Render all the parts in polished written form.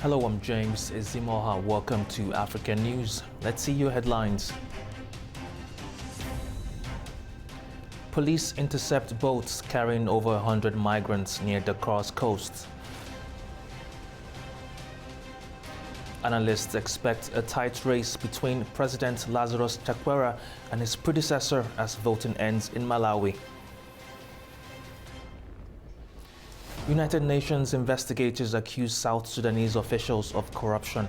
Hello, I'm James Izimoha. Welcome to African News. Let's see your headlines. Police intercept boats carrying over 100 migrants near Dakar's coast. Analysts expect a tight race between President Lazarus Chakwera and his predecessor as voting ends in Malawi. United Nations investigators accuse South Sudanese officials of corruption.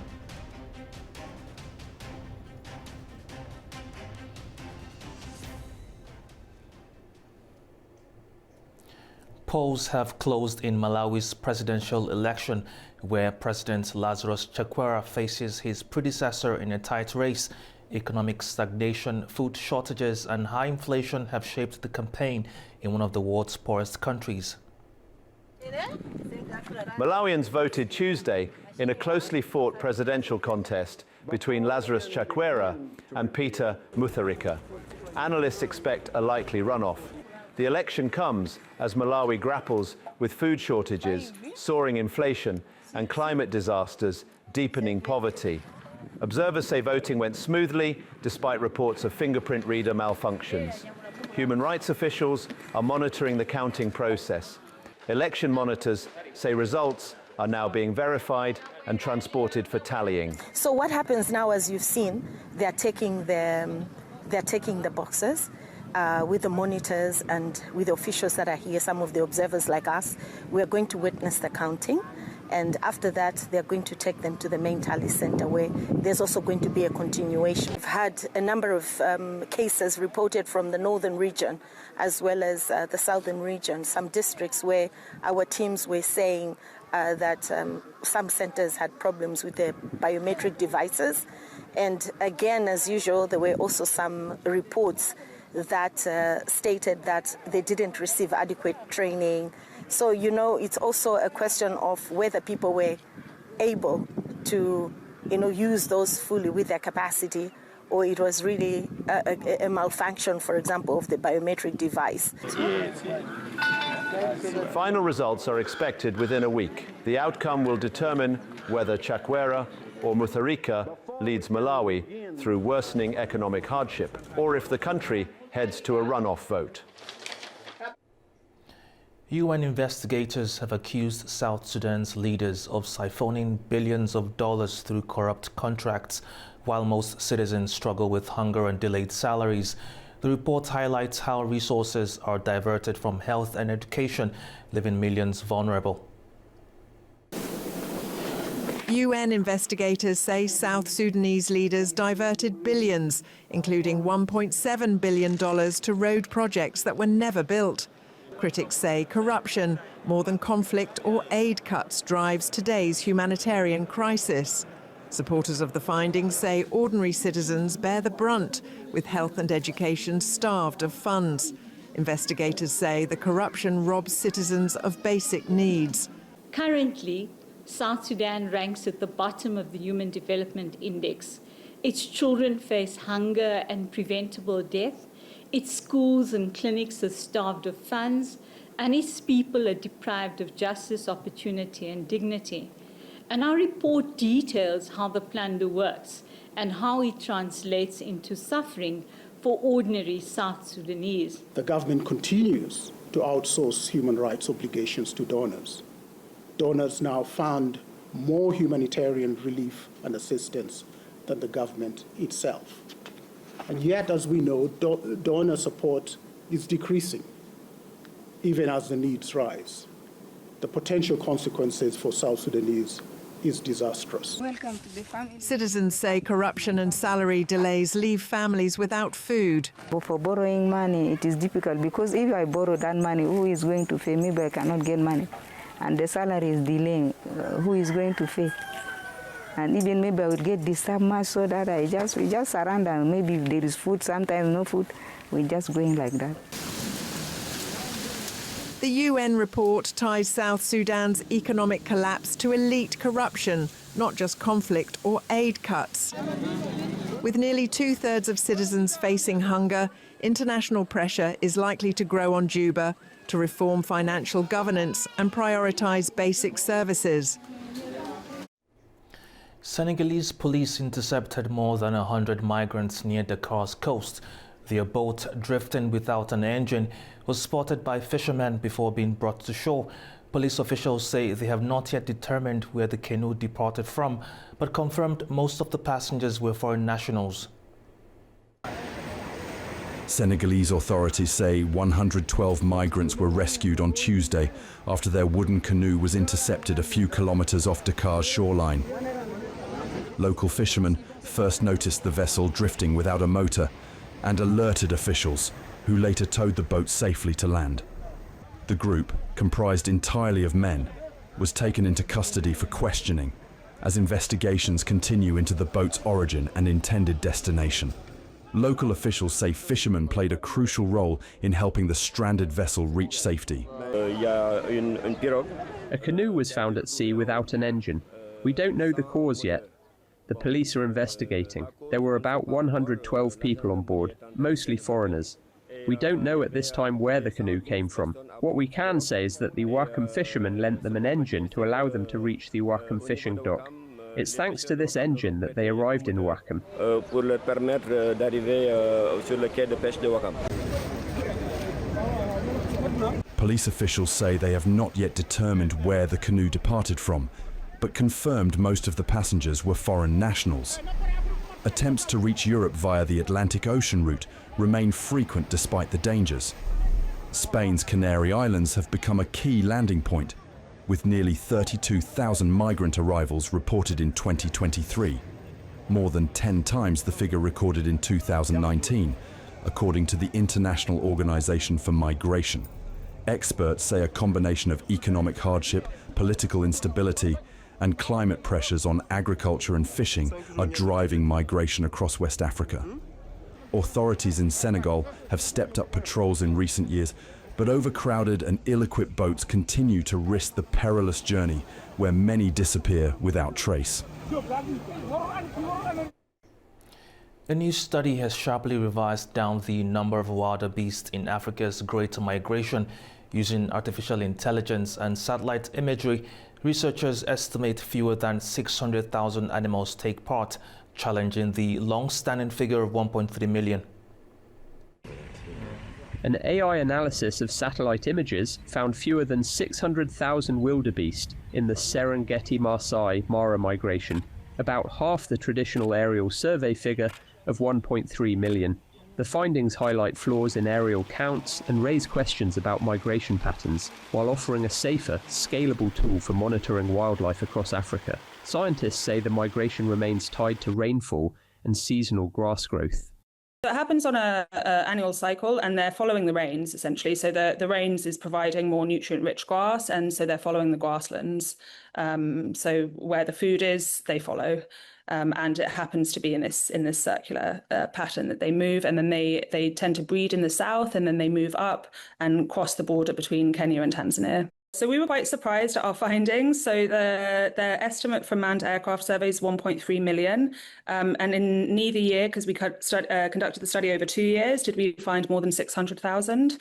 Polls have closed in Malawi's presidential election, where President Lazarus Chakwera faces his predecessor in a tight race. Economic stagnation, food shortages, and high inflation have shaped the campaign in one of the world's poorest countries. Malawians voted Tuesday in a closely fought presidential contest between Lazarus Chakwera and Peter Mutharika. Analysts expect a likely runoff. The election comes as Malawi grapples with food shortages, soaring inflation, and climate disasters deepening poverty. Observers say voting went smoothly despite reports of fingerprint reader malfunctions. Human rights officials are monitoring the counting process. Election monitors say results are now being verified and transported for tallying. So what happens now, as you've seen, they're taking the boxes with the monitors and with the officials that are here, some of the observers like us. We're going to witness the counting. And after that, they're going to take them to the main tally center, where there's also going to be a continuation. We've had a number of cases reported from the northern region, as well as the southern region, some districts where our teams were saying that some centers had problems with their biometric devices. And again, as usual, there were also some reports that stated that they didn't receive adequate training. So, you know, it's also a question of whether people were able to, use those fully with their capacity, or it was really a malfunction, for example, of the biometric device. Final results are expected within a week. The outcome will determine whether Chakwera or Mutharika leads Malawi through worsening economic hardship, or if the country heads to a runoff vote. UN investigators have accused South Sudan's leaders of siphoning billions of dollars through corrupt contracts, while most citizens struggle with hunger and delayed salaries. The report highlights how resources are diverted from health and education, leaving millions vulnerable. UN investigators say South Sudanese leaders diverted billions, including $1.7 billion to road projects that were never built. Critics say corruption, more than conflict or aid cuts, drives today's humanitarian crisis. Supporters of the findings say ordinary citizens bear the brunt, with health and education starved of funds. Investigators say the corruption robs citizens of basic needs. Currently, South Sudan ranks at the bottom of the Human Development Index. Its children face hunger and preventable death. Its schools and clinics are starved of funds, and its people are deprived of justice, opportunity, and dignity. And our report details how the plunder works and how it translates into suffering for ordinary South Sudanese. The government continues to outsource human rights obligations to donors. Donors now fund more humanitarian relief and assistance than the government itself. And yet, as we know, donor support is decreasing, even as the needs rise. The potential consequences for South Sudanese is disastrous. Citizens say corruption and salary delays leave families without food. For borrowing money, it is difficult, because if I borrow that money, who is going to pay? Maybe I cannot get money, and the salary is delaying. Who is going to pay? And even maybe I would get disturbed much, so that we just surrender. Maybe if there is food, sometimes no food, we're just going like that. The UN report ties South Sudan's economic collapse to elite corruption, not just conflict or aid cuts. With nearly two-thirds of citizens facing hunger, international pressure is likely to grow on Juba to reform financial governance and prioritise basic services. Senegalese police intercepted more than 100 migrants near Dakar's coast. Their boat, drifting without an engine, was spotted by fishermen before being brought to shore. Police officials say they have not yet determined where the canoe departed from, but confirmed most of the passengers were foreign nationals. Senegalese authorities say 112 migrants were rescued on Tuesday after their wooden canoe was intercepted a few kilometers off Dakar's shoreline. Local fishermen first noticed the vessel drifting without a motor and alerted officials, who later towed the boat safely to land. The group, comprised entirely of men, was taken into custody for questioning as investigations continue into the boat's origin and intended destination. Local officials say fishermen played a crucial role in helping the stranded vessel reach safety. A canoe was found at sea without an engine. We don't know the cause yet. The police are investigating. There were about 112 people on board, mostly foreigners. We don't know at this time where the canoe came from. What we can say is that the Wakam fishermen lent them an engine to allow them to reach the Wakam fishing dock. It's thanks to this engine that they arrived in Wakam. Police officials say they have not yet determined where the canoe departed from, but confirmed most of the passengers were foreign nationals. Attempts to reach Europe via the Atlantic Ocean route remain frequent despite the dangers. Spain's Canary Islands have become a key landing point, with nearly 32,000 migrant arrivals reported in 2023, more than 10 times the figure recorded in 2019, according to the International Organization for Migration. Experts say a combination of economic hardship, political instability, and climate pressures on agriculture and fishing are driving migration across West Africa. Authorities in Senegal have stepped up patrols in recent years, but overcrowded and ill-equipped boats continue to risk the perilous journey where many disappear without trace. A new study has sharply revised down the number of wildebeests in Africa's Great Migration. Using artificial intelligence and satellite imagery, researchers estimate fewer than 600,000 animals take part, challenging the long-standing figure of 1.3 million. An AI analysis of satellite images found fewer than 600,000 wildebeest in the Serengeti-Maasai Mara migration, about half the traditional aerial survey figure of 1.3 million. The findings highlight flaws in aerial counts and raise questions about migration patterns, while offering a safer, scalable tool for monitoring wildlife across Africa. Scientists say the migration remains tied to rainfall and seasonal grass growth. It happens on an annual cycle, and they're following the rains, essentially. So the rains is providing more nutrient-rich grass, and so they're following the grasslands. So where the food is, they follow. And it happens to be in this circular pattern that they move, and then they tend to breed in the south, and then they move up and cross the border between Kenya and Tanzania. So we were quite surprised at our findings. So the estimate from manned aircraft surveys is 1.3 million. And in neither year, because we conducted the study over 2 years, did we find more than 600,000.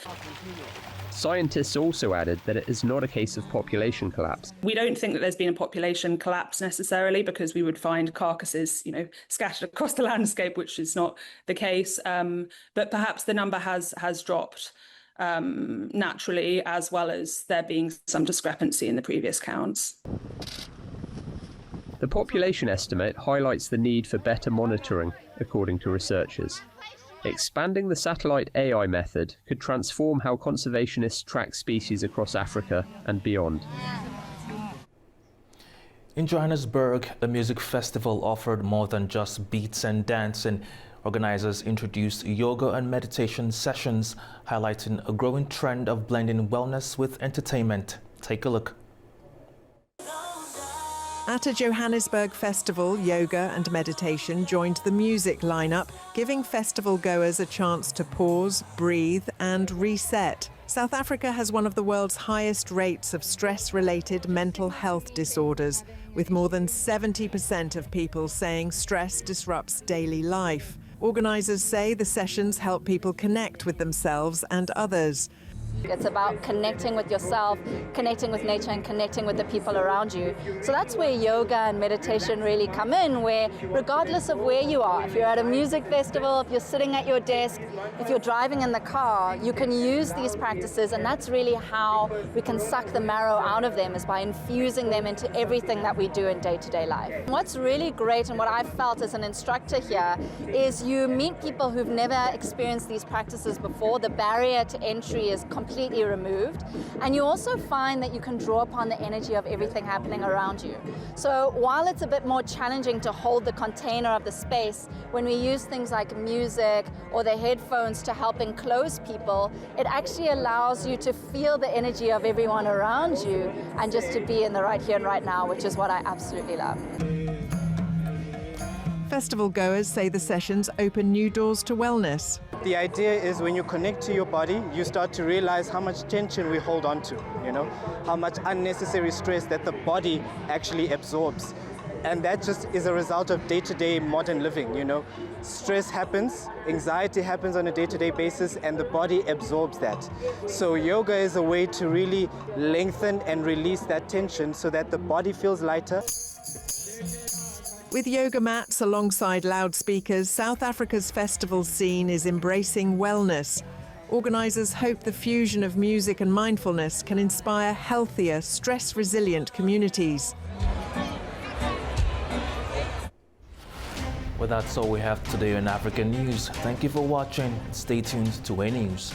Scientists also added that it is not a case of population collapse. We don't think that there's been a population collapse necessarily, because we would find carcasses, scattered across the landscape, which is not the case. But perhaps the number has dropped naturally, as well as there being some discrepancy in the previous counts. The population estimate highlights the need for better monitoring, according to researchers. Expanding the satellite AI method could transform how conservationists track species across Africa and beyond. In Johannesburg, a music festival offered more than just beats and dancing. Organizers introduced yoga and meditation sessions, highlighting a growing trend of blending wellness with entertainment. Take a look. At a Johannesburg festival, yoga and meditation joined the music lineup, giving festival goers a chance to pause, breathe and reset. South Africa has one of the world's highest rates of stress-related mental health disorders, with more than 70% of people saying stress disrupts daily life. Organisers say the sessions help people connect with themselves and others. It's about connecting with yourself, connecting with nature, and connecting with the people around you. So that's where yoga and meditation really come in, where regardless of where you are, if you're at a music festival, if you're sitting at your desk, if you're driving in the car, you can use these practices, and that's really how we can suck the marrow out of them, is by infusing them into everything that we do in day-to-day life. What's really great, and what I've felt as an instructor here, is you meet people who've never experienced these practices before. The barrier to entry is completely removed, and you also find that you can draw upon the energy of everything happening around you. So while it's a bit more challenging to hold the container of the space, when we use things like music or the headphones to help enclose people, it actually allows you to feel the energy of everyone around you and just to be in the right here and right now, which is what I absolutely love. Festival goers say the sessions open new doors to wellness. The idea is when you connect to your body, you start to realize how much tension we hold on to, how much unnecessary stress that the body actually absorbs. And that just is a result of day-to-day modern living, Stress happens, anxiety happens on a day-to-day basis, and the body absorbs that. So yoga is a way to really lengthen and release that tension so that the body feels lighter. With yoga mats alongside loudspeakers, South Africa's festival scene is embracing wellness. Organisers hope the fusion of music and mindfulness can inspire healthier, stress-resilient communities. Well, that's all we have today in African News. Thank you for watching. Stay tuned to A News.